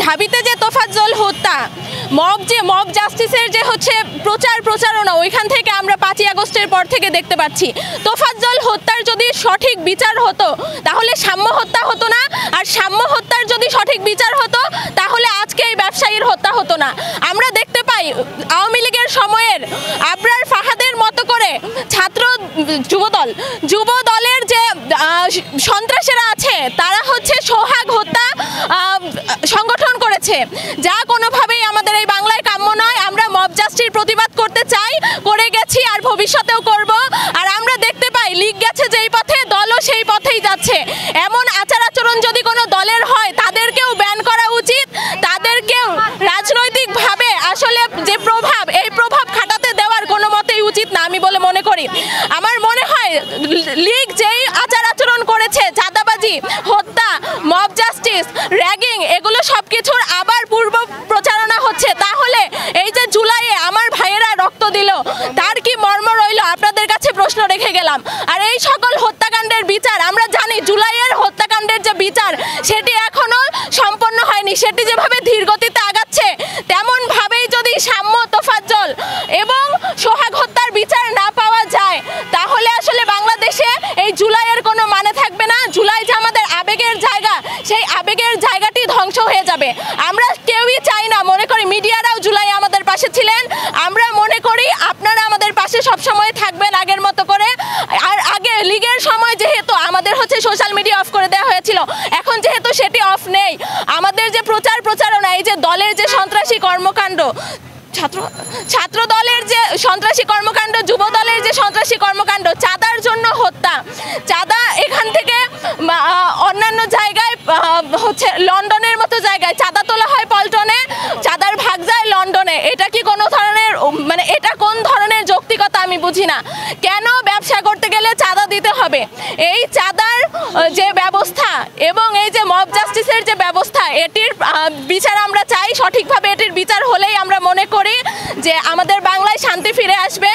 ঢাবিতে যে তোফাজ্জল হত্যা, মব জাস্টিসের যে হচ্ছে প্রচারণা, ওইখান থেকে আমরা 5ই আগস্টের পর থেকে দেখতে পাচ্ছি। তোফাজ্জল হত্যার যদি সঠিক বিচার হতো তাহলে সাম্য হত্যা হতো না, আর সাম্য হত্যার যদি সঠিক বিচার হতো তাহলে আজকে এই ব্যবসায়ীর হত্যা হতো না। আমরা দেখতে পাই আওয়ামী লীগের সময়ের আবরার ফাহাদের মতো করে ছাত্র যুবদলের যে সন্ত্রাসীরা আছে তারা হচ্ছে সোহাগ হত্যা সংগঠন করেছে, যা কোনোভাবেই আমাদের এই বাংলায় কাম্য নয়। আমরা মব জাস্টিসের প্রতিবাদ করতে চাই, করে গেছি, আর ভবিষ্যতেও করব। আর আমরা দেখতে পাই লীগ গেছে যেই পথে, দলও সেই পথেই যাচ্ছে। এমন আচরণ যদি কোনো দলের হয় তাদেরকেও ব্যান করা উচিত, তাদেরকেও রাজনৈতিকভাবে আসলে যে প্রভাব, এই প্রভাব খাটাতে দেওয়ার কোনো মতেই উচিত না আমি বলে মনে করি। আমার মনে হয় লীগ যেই আচরণ করেছে, চাঁদাবাজি, হত্যা, মব জাস্টিস, র্যাগিং, এগুলো সব কিছুর আবার পূর্ব প্রচারণা হচ্ছে। তাহলে এই যে জুলাইয়ে আমার ভাইয়েরা রক্ত দিল, তার কি মর্ম রইল আপনাদের কাছে প্রশ্ন রেখে গেলাম। আর এই সকল হত্যাকাণ্ডের বিচার আমরা জানি, জুলাইয়ের হত্যাকাণ্ডের যে বিচার সেটি এখনো সম্পন্ন হয়নি। সেটি যেভাবে ধীরগতিতে আগাচ্ছে, তেমন ভাবেই যদি সাম্য, তোফাজ্জল এবং সোহাগ হত্যার বিচার না পাওয়া যায় তাহলে আসলে বাংলাদেশে এই জুলাইয়ের কোনো মানে থাকবে না। জুলাই যে আমাদের আবেগের জায়গা, সেই আবেগের জায়গাটি ধ্বংস হয়ে যাবে। আমরা কেউই চাই না, মনে করি মিডিয়ারাও জুলাই আমাদের পাশে ছিলেন, আমরা মনে করি আপনারা আমাদের পাশে সবসময় থাকবেন আগের মতো করে। আর আগে লীগের সময় যেহেতু আমাদের হচ্ছে সোশ্যাল মিডিয়া অফ করে দেওয়া হয়েছিল, এখন যেহেতু সেটি অফ নেই, আমাদের যে প্রচারণা, এই যে দলের যে সন্ত্রাসী কর্মকাণ্ড, ছাত্র দলের যে সন্ত্রাসী কর্মকাণ্ড, যুব দলের যে সন্ত্রাসী কর্মকাণ্ড, চাঁদার জন্য হত্যা, চাঁদা এখান থেকে অন্যান্য জায়গায় হচ্ছে লন্ডনের মতো জায়গায় চাঁদা তোলা হয় পল্টনে, চাঁদার ভাগ যায় লন্ডনে। এটা কি কোনো ধরনের মানে এটা কোন ধরনের যৌক্তিকতা আমি বুঝি না। কেন ব্যবসা করতে গেলে চাঁদা দিতে হবে? এই চাঁদার যে ব্যবস্থা এবং এই যে মব জাস্টিসের যে ব্যবস্থা, এটির বিচার আমরা চাই। সঠিকভাবে এটির বিচার হলেই আমরা মনে করি যে আমাদের বাংলায় শান্তি ফিরে আসবে।